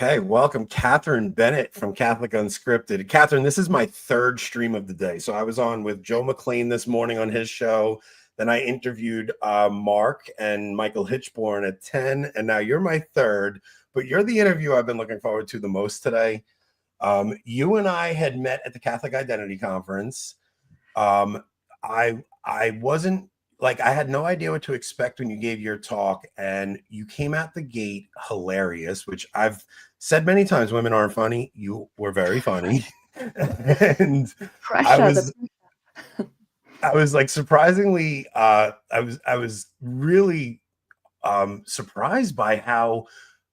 Okay, welcome, Katherine Bennett from Catholic Unscripted. Katherine, this is my third stream of the day. So I was on with Joe McLean this morning on his show. Then I interviewed Mark and Michael Hitchborn at 10, and now you're my third. But you're the interview I've been looking forward to the most today. You and I had met at the Catholic Identity Conference. I wasn't I had no idea what to expect when you gave your talk, and you came out the gate hilarious, which I've said many times, women aren't funny. You were very funny. And Pressure. I was like surprisingly, I was really surprised by how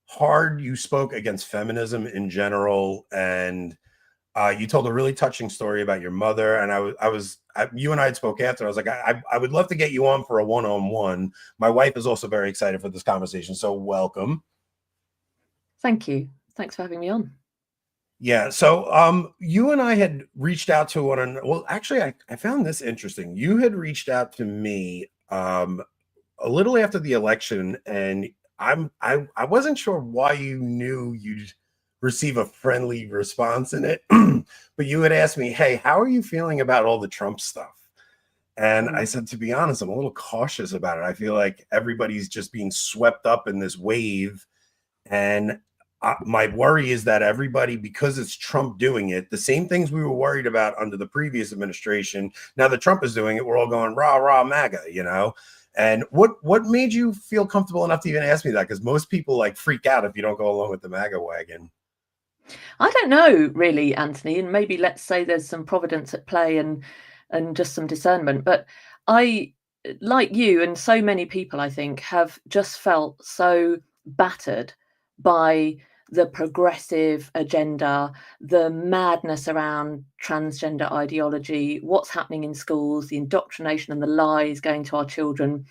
hard you spoke against feminism in general, and you told a really touching story about your mother, and you and I had spoke after. I was like, I would love to get you on for a one-on-one. My wife is also very excited for this conversation, so welcome. Thank you. Thanks for having me on. Yeah, so you and I had reached out to one another. Well, actually, I found this interesting. You had reached out to me a little after the election, and I wasn't sure why you knew you'd receive a friendly response in it. But you had asked me, hey, how are you feeling about all the Trump stuff? And I said, to be honest, I'm a little cautious about it. I feel like everybody's just being swept up in this wave. And my worry is that everybody, because it's Trump doing it, the same things we were worried about under the previous administration, now that Trump is doing it, we're all going, rah, rah, MAGA, you know? And what made you feel comfortable enough to even ask me that? Because most people freak out if you don't go along with the MAGA wagon. I don't know, really, Anthony, and maybe let's say there's some providence at play and just some discernment. But I, like you and so many people, I think, have just felt so battered by the progressive agenda, the madness around transgender ideology, what's happening in schools, the indoctrination and the lies going to our children,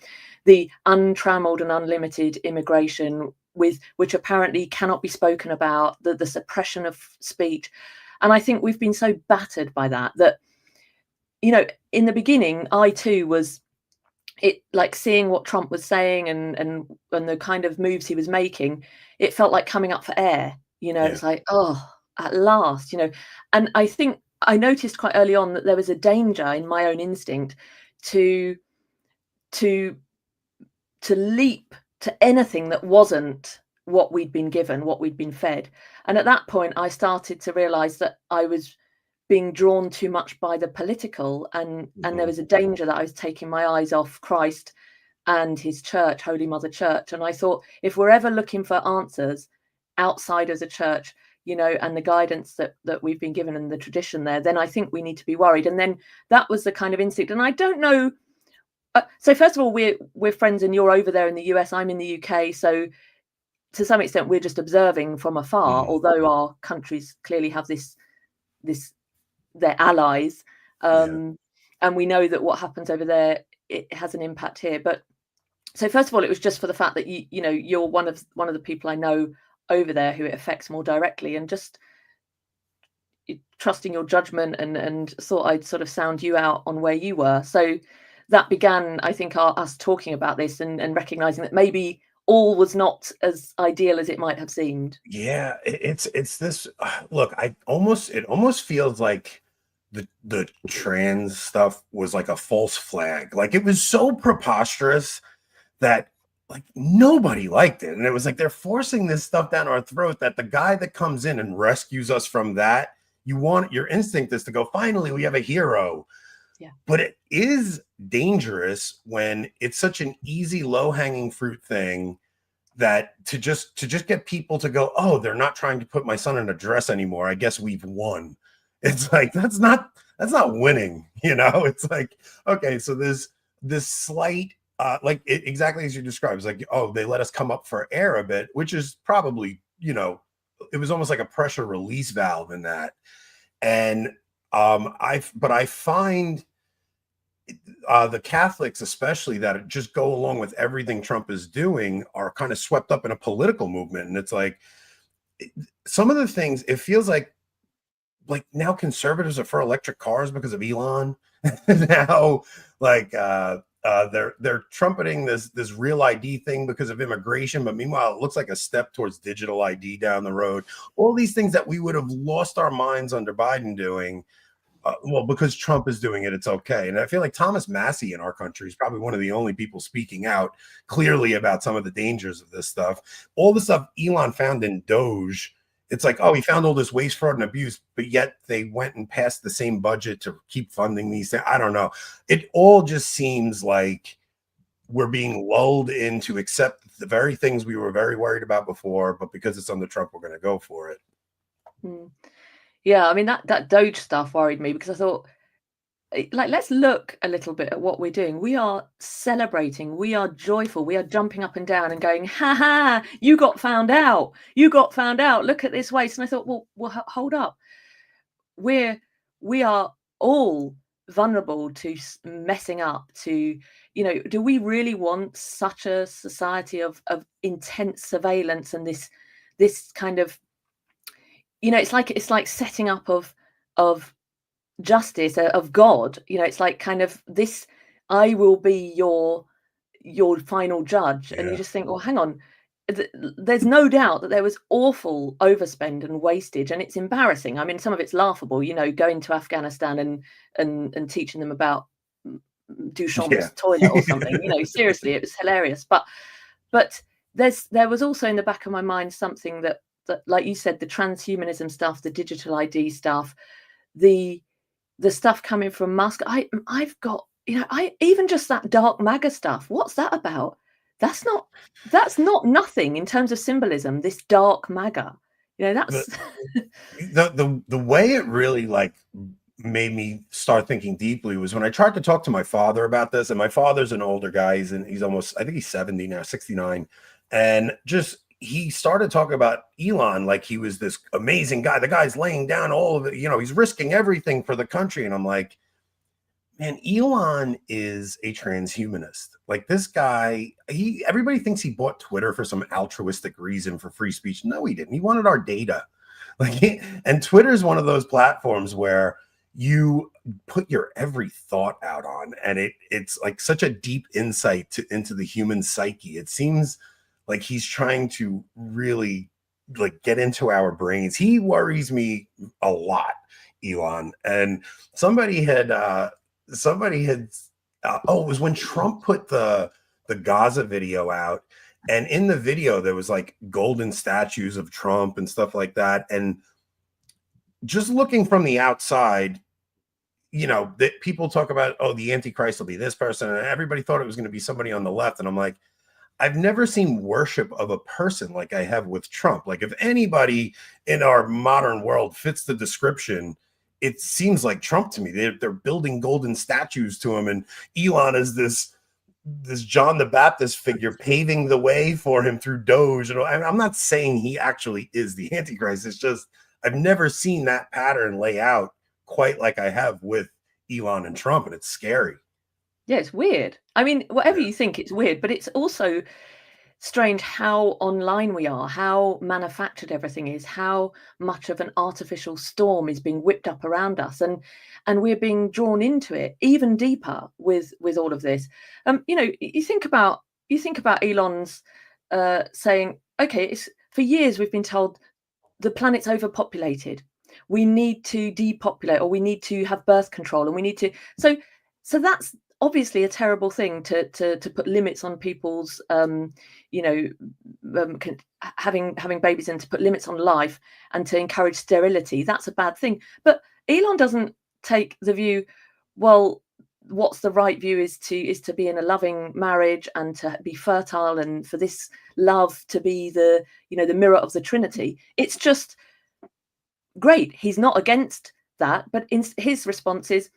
the untrammeled and unlimited immigration which apparently cannot be spoken about, the suppression of speech. And I think we've been so battered by that, you know, in the beginning, I too was seeing what Trump was saying and the kind of moves he was making, it felt like coming up for air, you know. Yeah. It's like, oh, at last, you know. And I think I noticed quite early on that there was a danger in my own instinct to leap to anything that wasn't what we'd been given, what we'd been fed. And at that point, I started to realize that I was being drawn too much by the political, and there was a danger that I was taking my eyes off Christ and his church, Holy Mother Church. And I thought, if we're ever looking for answers outside as a church, you know, and the guidance that we've been given and the tradition there, then I think we need to be worried. And then that was the kind of instinct. And I don't know. So first of all, we're friends, and you're over there in the US. I'm in the UK. So to some extent, we're just observing from afar, although our countries clearly have their allies. And we know that what happens over there, it has an impact here. But so first of all, it was just for the fact that you know, you're one of the people I know over there who it affects more directly, and just trusting your judgment and thought I'd sort of sound you out on where you were. So that began, I think, us talking about this and recognizing that maybe all was not as ideal as it might have seemed. Yeah, it's this. Look, it almost feels like the trans stuff was like a false flag. Like, it was so preposterous that nobody liked it, and it was like they're forcing this stuff down our throat. That the guy that comes in and rescues us from that, your instinct is to go, finally, we have a hero. Yeah. But it is dangerous when it's such an easy, low-hanging fruit thing that to just get people to go, oh, they're not trying to put my son in a dress anymore, I guess we've won. It's like, that's not winning, you know. It's like, okay, so there's this slight exactly as you described. It's like, oh, they let us come up for air a bit, which is probably, you know, it was almost like a pressure release valve in that. And I find the Catholics, especially, that just go along with everything Trump is doing, are kind of swept up in a political movement. And it's like, some of the things, it feels like now conservatives are for electric cars because of Elon. Now, They're trumpeting this real ID thing because of immigration, but meanwhile, it looks like a step towards digital ID down the road. All these things that we would have lost our minds under Biden doing. Well, because Trump is doing it, it's okay. And I feel like Thomas Massey in our country is probably one of the only people speaking out clearly about some of the dangers of this stuff. All the stuff Elon found in Doge, it's like, oh, he found all this waste, fraud, and abuse, but yet they went and passed the same budget to keep funding these things. I don't know. It all just seems like we're being lulled in to accept the very things we were very worried about before, but because it's under Trump, we're going to go for it. Yeah, I mean, that Doge stuff worried me because I thought, like, let's look a little bit at what we're doing. We are celebrating, we are joyful, we are jumping up and down and going, ha ha, you got found out, look at this waste. And I thought, well, hold up. We are all vulnerable to messing up, to, do we really want such a society of intense surveillance and this kind of, it's like setting up of justice, of God, it's like kind of this, I will be your final judge. And you just think, well, hang on, there's no doubt that there was awful overspend and wastage, and it's embarrassing. I mean, some of it's laughable, going to Afghanistan and teaching them about Duchamp's toilet or something. Seriously, it was hilarious. But there was also in the back of my mind something that, like you said, the transhumanism stuff, the digital ID stuff, the stuff coming from Musk. I've got, even just that dark MAGA stuff. What's that about? That's not nothing in terms of symbolism. This dark MAGA, that's the way it really made me start thinking deeply was when I tried to talk to my father about this. And my father's an older guy. He's almost, I think he's 70 now, 69, and he started talking about Elon like he was this amazing guy. The guy's laying down all of it. He's risking everything for the country. And I'm like, man, Elon is a transhumanist. Like this guy, everybody thinks he bought Twitter for some altruistic reason for free speech. No, he didn't. He wanted our data. And Twitter is one of those platforms where you put your every thought out on, and it's like such a deep insight into the human psyche. It seems like he's trying to really get into our brains. He worries me a lot, Elon. And somebody had it was when Trump put the Gaza video out, and in the video there was like golden statues of Trump and stuff like that. And just looking from the outside, that people talk about, oh, the Antichrist will be this person, and everybody thought it was going to be somebody on the left. And I'm like, I've never seen worship of a person like I have with Trump. Like if anybody in our modern world fits the description, it seems like Trump to me. They're building golden statues to him, and Elon is this John the Baptist figure paving the way for him through Doge. And I'm not saying he actually is the Antichrist. It's just I've never seen that pattern lay out quite like I have with Elon and Trump, and it's scary. Yeah, it's weird. I mean, whatever you think, it's weird, but it's also strange how online we are, how manufactured everything is, how much of an artificial storm is being whipped up around us, and we're being drawn into it even deeper with all of this. You think about Elon's saying, okay, it's for years we've been told the planet's overpopulated. We need to depopulate, or we need to have birth control, and we need to. So that's obviously a terrible thing to put limits on people's having babies, and to put limits on life and to encourage sterility. That's a bad thing. But Elon doesn't take the view, well, what's the right view is to be in a loving marriage and to be fertile, and for this love to be the mirror of the Trinity. It's just great. He's not against that, but his response is,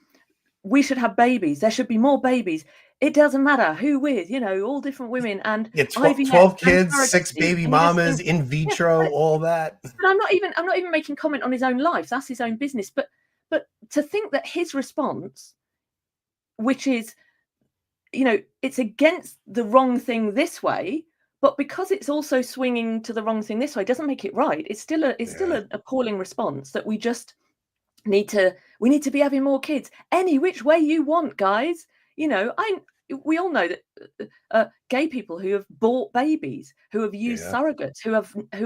we should have babies. There should be more babies. It doesn't matter who with, all different women, and 12 kids, 6 baby mamas, in vitro, all that. But I'm not even making comment on his own life. That's his own business. But to think that his response, which is, it's against the wrong thing this way, but because it's also swinging to the wrong thing this way, doesn't make it right. It's still an appalling response that we just need to be having more kids any which way you want, guys. we all know that gay people who have bought babies, who have used surrogates, who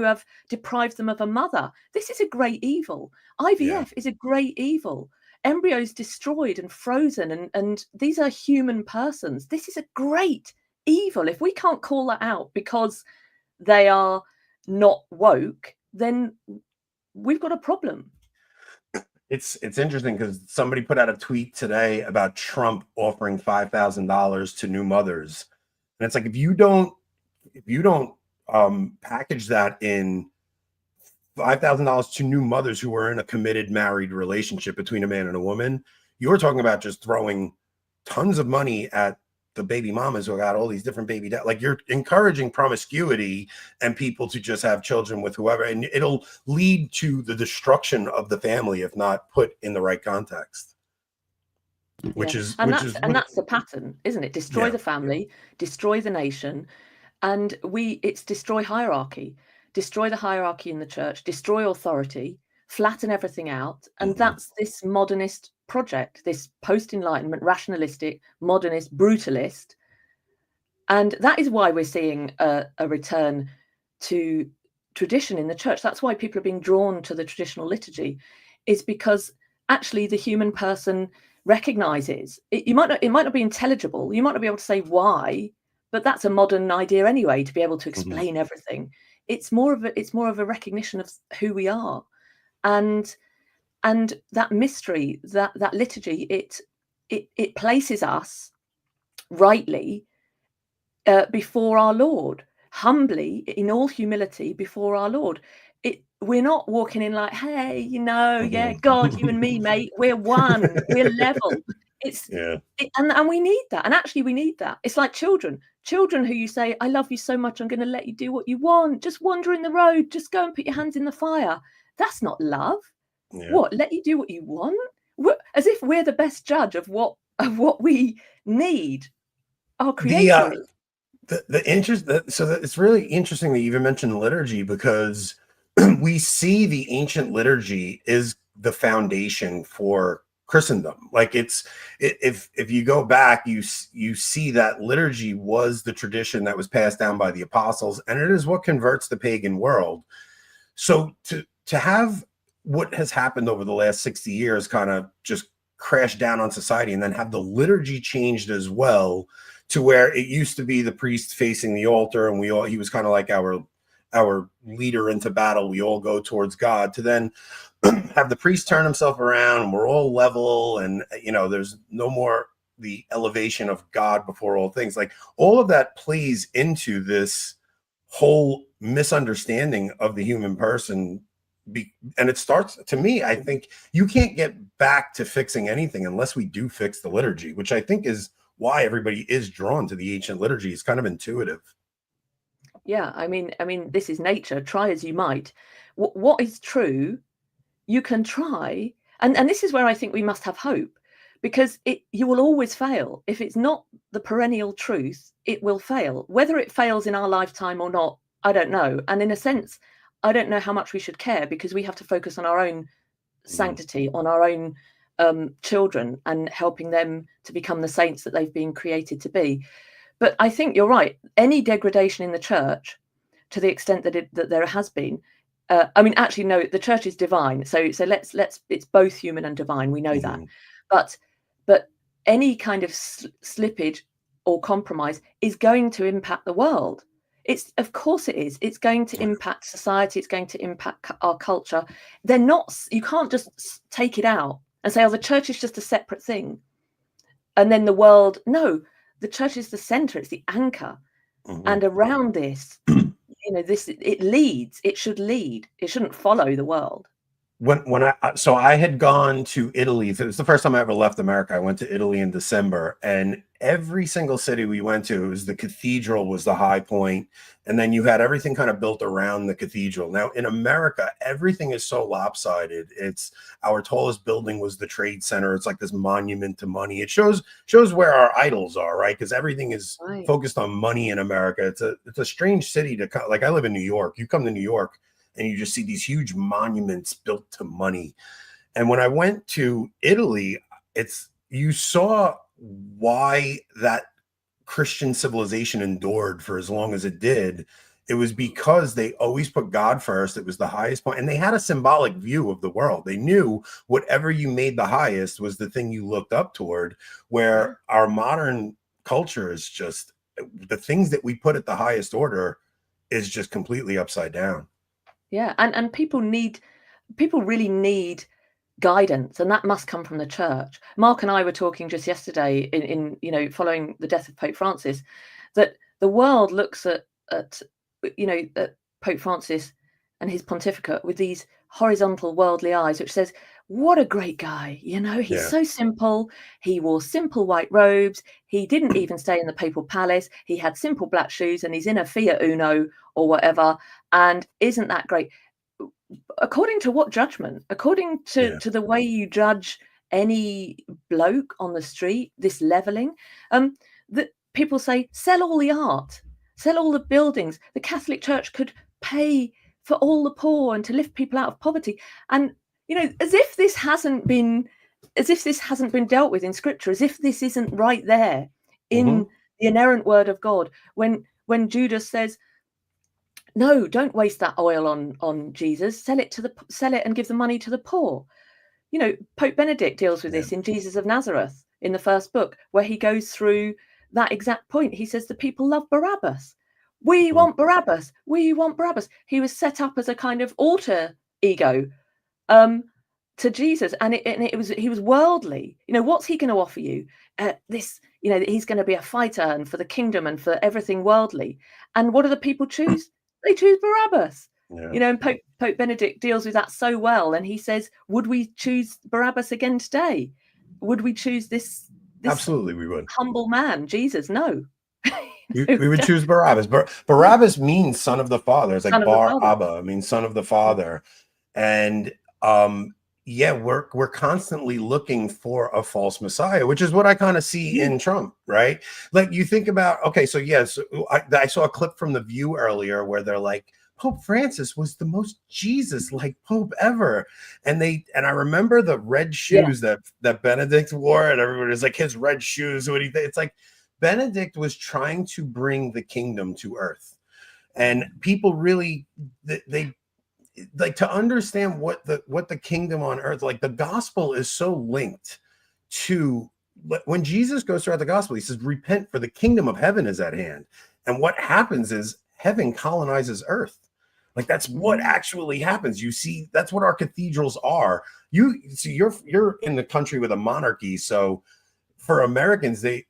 have deprived them of a mother. This is a great evil. IVF is a great evil. Embryos destroyed and frozen, and these are human persons. This is a great evil. If we can't call that out because they are not woke, then we've got a problem. It's interesting because somebody put out a tweet today about Trump offering $5,000 to new mothers, and it's like if you don't package that in $5,000 to new mothers who are in a committed married relationship between a man and a woman, you're talking about just throwing tons of money at the baby mamas who got all these different baby like you're encouraging promiscuity and people to just have children with whoever, and it'll lead to the destruction of the family if not put in the right context. That's the pattern, isn't it? Destroy the family, destroy the nation, and it's destroy hierarchy, destroy the hierarchy in the church, destroy authority, flatten everything out, and that's this modernist project, this post-enlightenment rationalistic modernist brutalist. And that is why we're seeing a return to tradition in the church. That's why people are being drawn to the traditional liturgy, is because actually the human person recognizes it. It might not be intelligible, you might not be able to say why, but that's a modern idea anyway, to be able to explain everything. It's more of a recognition of who we are. And that mystery, that liturgy, it places us rightly before our Lord, humbly, in all humility before our Lord. We're not walking in like, hey, God, you and me, mate, we're one, we're level. And we need that. And actually, we need that. It's like children who you say, I love you so much, I'm going to let you do what you want. Just wander in the road. Just go and put your hands in the fire. That's not love. What? Let you do what you want? As if we're the best judge of what we need. Our Creator. It's really interesting that you even mentioned liturgy, because we see the ancient liturgy is the foundation for Christendom. Like if you go back, you see that liturgy was the tradition that was passed down by the apostles, and it is what converts the pagan world. So to have what has happened over the last 60 years kind of just crash down on society, and then have the liturgy changed as well, to where it used to be the priest facing the altar, and he was kind of like our leader into battle. We all go towards God, to then have the priest turn himself around and we're all level, and there's no more the elevation of God before all things. Like all of that plays into this whole misunderstanding of the human person. And it starts, to me, I think you can't get back to fixing anything unless we do fix the liturgy, which I think is why everybody is drawn to the ancient liturgy. It's kind of intuitive. Yeah, I mean, this is nature. Try as you might. What is true, you can try. And this is where I think we must have hope, because you will always fail. If it's not the perennial truth, it will fail. Whether it fails in our lifetime or not, I don't know. And in a sense, I don't know how much we should care, because we have to focus on our own sanctity, on our own children, and helping them to become the saints that they've been created to be. But I think you're right. Any degradation in the church, to the extent that there has been, actually, no, the church is divine. So let's it's both human and divine. We know that. But any kind of slippage or compromise is going to impact the world. Of course it is. It's going to impact society. It's going to impact our culture. You can't just take it out and say, oh, the church is just a separate thing. And then the world, no, the church is the center. It's the anchor. And around this, it leads. It should lead. It shouldn't follow the world. I had gone to Italy. It was the first time I ever left America. I went to Italy in December, and every single city we went to, the cathedral was the high point, and then you had everything kind of built around the cathedral. Now in America, everything is so lopsided. It's our tallest building was the Trade Center. It's like this monument to money. It shows where our idols are, right? Because everything is focused on money in America. It's a strange city to come. Like I live in New York. You come to New York, and you just see these huge monuments built to money. And when I went to Italy, you saw why that Christian civilization endured for as long as it did, it was because they always put God first. It was the highest point, and they had a symbolic view of the world. They knew whatever you made the highest was the thing you looked up toward, where our modern culture is just the things that we put at the highest order is just completely upside down. Yeah, and people really need guidance, and that must come from the church. Mark and I were talking just yesterday in following the death of Pope Francis, that the world looks at Pope Francis and his pontificate with these horizontal worldly eyes, which says, what a great guy, he's so simple. He wore simple white robes. He didn't even stay in the papal palace. He had simple black shoes, and he's in a Fiat Uno or whatever. And isn't that great? According to what judgment? According to the way you judge any bloke on the street, this leveling, that people say, sell all the art, sell all the buildings. The Catholic Church could pay for all the poor and to lift people out of poverty. And, as if this hasn't been dealt with in Scripture, as if this isn't right there in the inerrant word of God, when Judas says, no, don't waste that oil on Jesus. Sell it and give the money to the poor. Pope Benedict deals with this in Jesus of Nazareth in the first book, where he goes through that exact point. He says the people love Barabbas. We want Barabbas. We want Barabbas. He was set up as a kind of alter ego to Jesus, and he was worldly. What's he going to offer you? He's going to be a fighter and for the kingdom and for everything worldly. And what do the people choose? They choose Barabbas. And Pope Benedict deals with that so well. And he says, would we choose Barabbas again today? Would we choose this Absolutely, we would. Humble man, Jesus? No. We would choose Barabbas. Barabbas means son of the Father. It's like Bar Abba, means son of the Father. And we're constantly looking for a false Messiah, which is what I kind of see in Trump, right? Like you think about, okay, so yes, I saw a clip from The View earlier where they're like, Pope Francis was the most Jesus-like Pope ever. And I remember the red shoes that Benedict wore, and everybody was like, his red shoes, what do you think? It's like Benedict was trying to bring the kingdom to earth. And people really, they like to understand what the kingdom on earth, like the gospel is so linked to, when Jesus goes throughout the gospel, he says, repent for the kingdom of heaven is at hand. And what happens is heaven colonizes earth. Like that's what actually happens. You see, that's what our cathedrals are. You see, you're in the country with a monarchy. So for Americans, it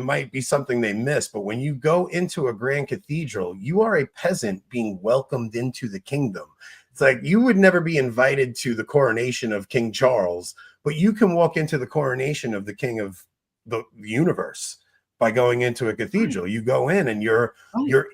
might be something they miss, but when you go into a grand cathedral, you are a peasant being welcomed into the kingdom. It's like you would never be invited to the coronation of King Charles, but you can walk into the coronation of the king of the universe by going into a cathedral. You go in and you're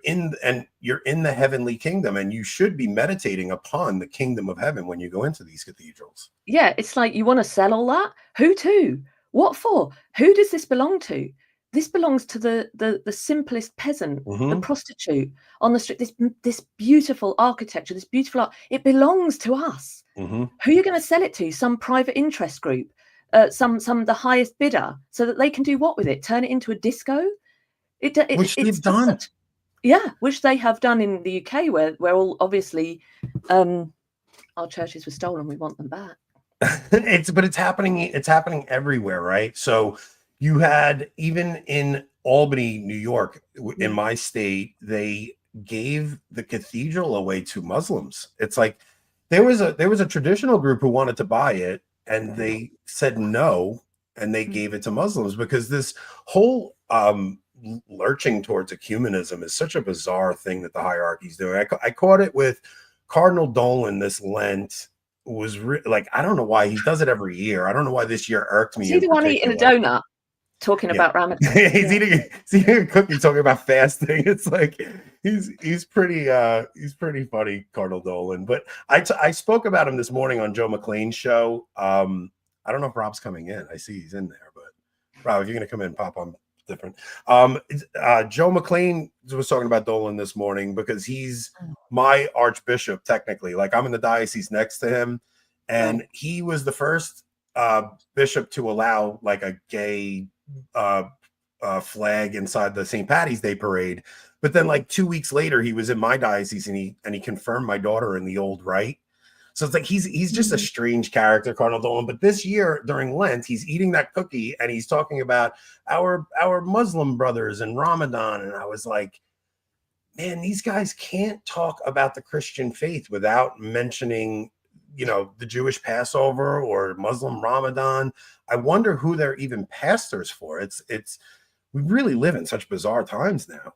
in the heavenly kingdom, and you should be meditating upon the kingdom of heaven when you go into these cathedrals. Yeah, it's like, you want to sell all that? Who to? What for? Who does this belong to? This belongs to the simplest peasant, the prostitute on the street. This beautiful architecture, this beautiful art, it belongs to us. Who are you going to sell it to? Some private interest group, the highest bidder, so that they can do what with it? Turn it into a disco? Which they've done. Which they have done in the UK, where all obviously our churches were stolen. We want them back. It's happening everywhere, right? So you had, even in Albany, New York, in my state, they gave the cathedral away to Muslims. It's like there was a traditional group who wanted to buy it, and they said no, and they gave it to Muslims, because this whole lurching towards ecumenism is such a bizarre thing that the hierarchy's doing. I caught it with Cardinal Dolan this Lent. Was like, I don't know why he does it every year. I don't know why this year irked me. Is he the one eating a donut, talking about Ramadan? He's eating a cookie, talking about fasting. It's like he's pretty funny, Cardinal Dolan. But I spoke about him this morning on Joe McClain's show. I don't know if Rob's coming in. I see he's in there, but Rob, if you're gonna come in, pop on. Different. Joe McClain was talking about Dolan this morning because he's my archbishop, technically. Like, I'm in the diocese next to him, and he was the first bishop to allow like a gay flag inside the St. Patty's Day parade. But then, like 2 weeks later, he was in my diocese, and he confirmed my daughter in the old rite. So it's like he's just a strange character, Cardinal Dolan. But this year during Lent, he's eating that cookie and he's talking about our Muslim brothers and Ramadan. And I was like, man, these guys can't talk about the Christian faith without mentioning, the Jewish Passover or Muslim Ramadan. I wonder who they're even pastors for. It's we really live in such bizarre times now.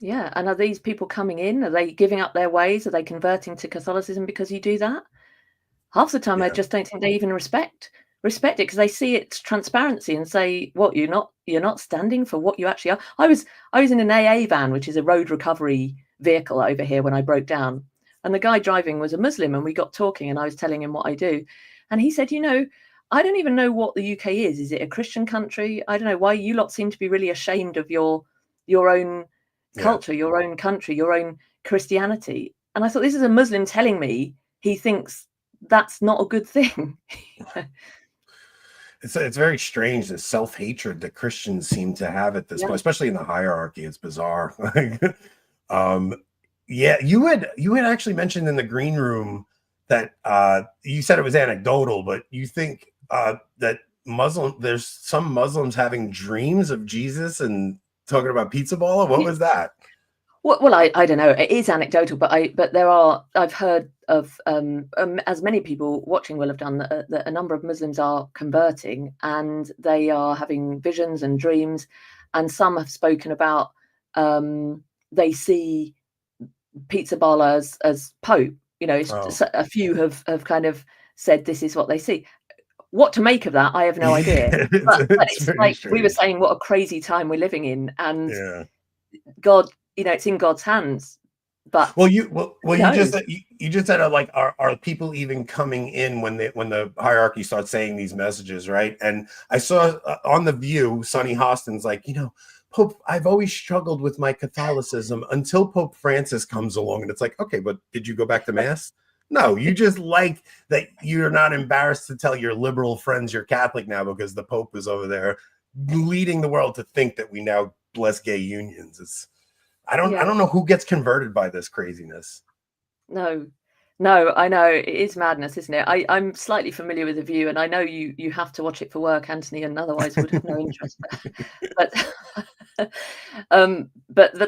Yeah. And are these people coming in? Are they giving up their ways? Are they converting to Catholicism because you do that? Half the time, I just don't think they even respect it, because they see its transparency and say, what, you're not standing for what you actually are. I was in an AA van, which is a road recovery vehicle over here, when I broke down, and the guy driving was a Muslim, and we got talking and I was telling him what I do. And he said, I don't even know what the UK is. Is it a Christian country? I don't know why you lot seem to be really ashamed of your own culture, your own country, your own Christianity. And I thought, this is a Muslim telling me he thinks that's not a good thing. It's very strange, the self-hatred that Christians seem to have at this point, especially in the hierarchy. It's bizarre. You had actually mentioned in the green room that you said it was anecdotal, but you think that there's some Muslims having dreams of Jesus and talking about pizza baller. What was that? Well, I don't know. It is anecdotal, but I've heard of, as many people watching will have done, that a number of Muslims are converting and they are having visions and dreams, and some have spoken about they see pizza baller as Pope. A few have kind of said this is what they see. What to make of that, I have no idea. But it's like strange. We were saying, what a crazy time we're living in, and God, it's in God's hands. But you just said like, are people even coming in when the hierarchy starts saying these messages, right? And I saw on The View, Sonny Hostin's like, Pope, I've always struggled with my Catholicism until Pope Francis comes along, and it's like, okay, but did you go back to mass? No, you just like that you're not embarrassed to tell your liberal friends you're Catholic now because the Pope is over there leading the world to think that we now bless gay unions. I don't know who gets converted by this craziness. No, I know it is madness, isn't it? I'm slightly familiar with The View, and I know you have to watch it for work, Anthony, and otherwise would have no interest. But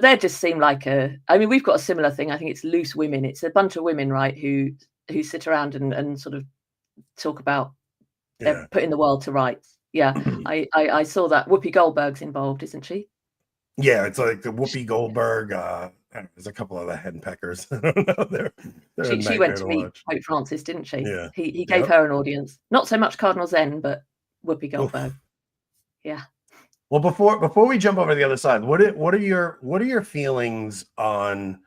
they just seem like we've got a similar thing. I think it's Loose Women. It's a bunch of women, right, who sit around and sort of talk about putting the world to rights. Yeah, I saw that. Whoopi Goldberg's involved, isn't she? Yeah, it's like the Whoopi Goldberg. There's a couple of the henpeckers. I don't know. She went to meet Pope Francis, didn't she? Yeah. He gave her an audience. Not so much Cardinal Zen, but Whoopi Goldberg. Oof. Yeah. Well, before we jump over to the other side, what are your feelings on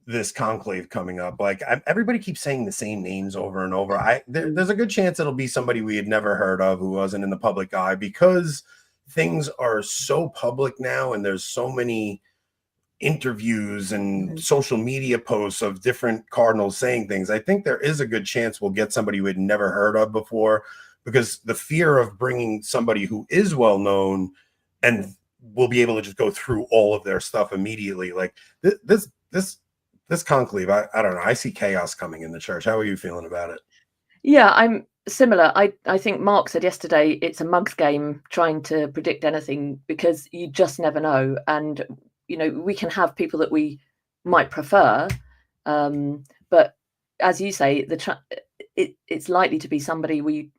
this conclave coming up? Like, everybody keeps saying the same names over and over. There's a good chance it'll be somebody we had never heard of, who wasn't in the public eye, because things are so public now, and there's so many interviews and social media posts of different cardinals saying things. I think there is a good chance we'll get somebody we had never heard of before, because the fear of bringing somebody who is well known and will be able to just go through all of their stuff immediately. Like this conclave, I don't know. I see chaos coming in the church. How are you feeling about it? Yeah, I'm similar. I think Mark said yesterday, it's a mug's game trying to predict anything, because you just never know. And we can have people that we might prefer, but as you say, it's likely to be somebody we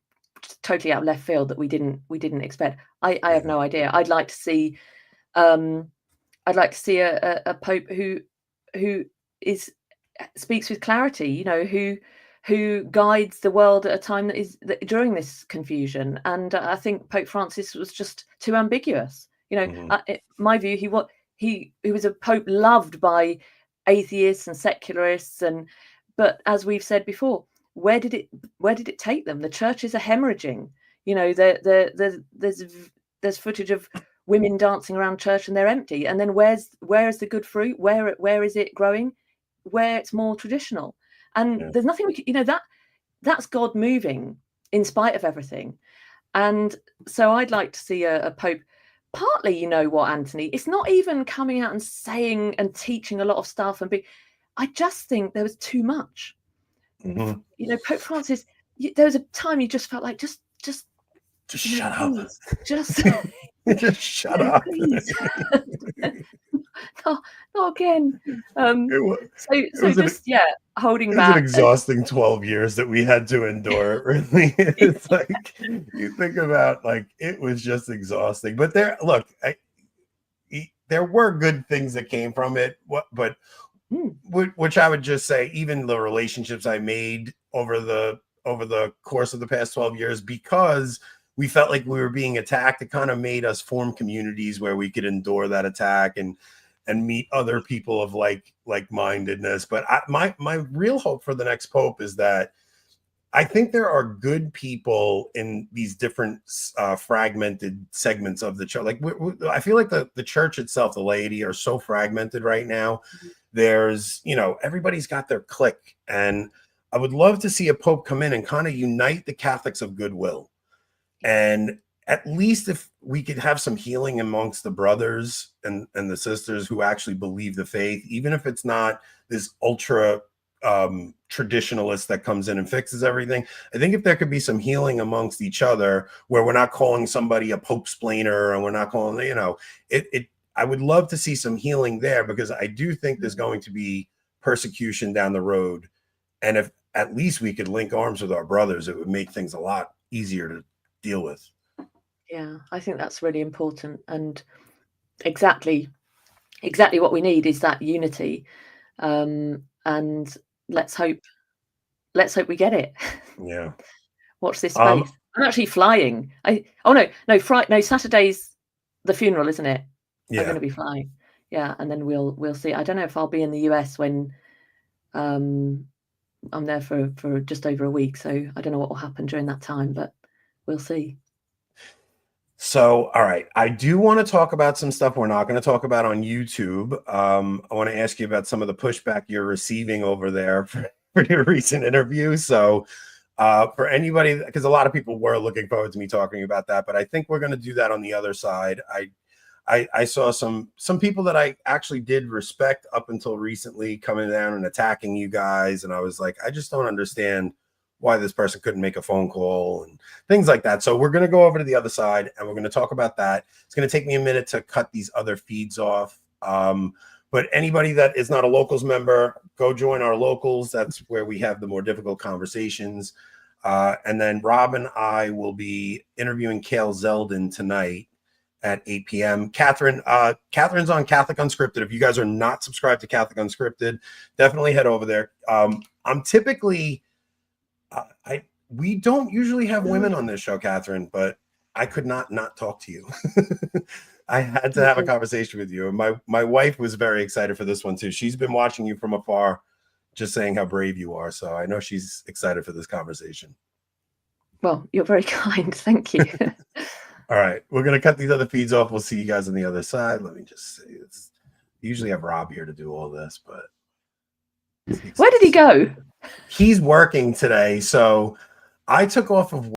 totally out of left field that we didn't expect. I have no idea. I'd like to see a pope who speaks with clarity, who guides the world at a time during this confusion. And I think Pope Francis was just too ambiguous. In my view, he was a pope loved by atheists and secularists, but as we've said before, where did it take them? The churches are hemorrhaging. There's footage of women dancing around church and they're empty. And then where is the good fruit? Where is it growing? Where it's more traditional. And there's nothing we can, that's God moving in spite of everything. And so I'd like to see a pope partly, you know what, Anthony, it's not even coming out and saying and teaching a lot of stuff I just think there was too much. Mm-hmm. You know, Pope Francis, there was a time you just felt like just shut up. Just just shut up. Please. not again. Holding it was back. an exhausting 12 years that we had to endure. Really, it's like you think about, like, it was just exhausting. But there were good things that came from it. But which I would just say, even the relationships I made over the course of the past 12 years, because we felt like we were being attacked, it kind of made us form communities where we could endure that attack and meet other people of like-mindedness. But my real hope for the next pope is that I think there are good people in these different fragmented segments of the church. Like I feel like the church itself, the laity, are so fragmented right now. There's, everybody's got their clique, and I would love to see a pope come in and kind of unite the Catholics of goodwill. And at least if we could have some healing amongst the brothers and the sisters who actually believe the faith, even if it's not this ultra traditionalist that comes in and fixes everything. I think if there could be some healing amongst each other, where we're not calling somebody a pope-splainer, and we're not calling, I would love to see some healing there, because I do think there's going to be persecution down the road. And if at least we could link arms with our brothers, it would make things a lot easier to deal with. Yeah, I think that's really important, and exactly what we need is that unity. And let's hope we get it. Yeah. Watch this space. I'm actually flying. Saturday's the funeral, isn't it? Yeah. I'm going to be flying. Yeah, and then we'll see. I don't know if I'll be in the US when I'm there for just over a week, so I don't know what will happen during that time, but we'll see. So, all right, I do want to talk about some stuff we're not going to talk about on YouTube. I want to ask you about some of the pushback you're receiving over there for your recent interview. So, for anybody, because a lot of people were looking forward to me talking about that, but I think we're going to do that on the other side. I saw some people that I actually did respect up until recently coming down and attacking you guys, and I was like, I just don't understand why this person couldn't make a phone call and things like that. So we're going to go over to the other side, and we're going to talk about that. It's going to take me a minute to cut these other feeds off. But anybody that is not a Locals member, go join our Locals. That's where we have the more difficult conversations. And then Rob and I will be interviewing Cale Zeldin tonight at 8 p.m. Katherine's on Catholic Unscripted. If you guys are not subscribed to Catholic Unscripted, definitely head over there. I'm typically... we don't usually have women on this show, Katherine, but I could not talk to you. I had to have a conversation with you. And my wife was very excited for this one too. She's been watching you from afar, just saying how brave you are. So I know she's excited for this conversation. Well, you're very kind. Thank you. All right. We're going to cut these other feeds off. We'll see you guys on the other side. Let me just say this. Usually have Rob here to do all this, but where did he go? He's working today. So I took off of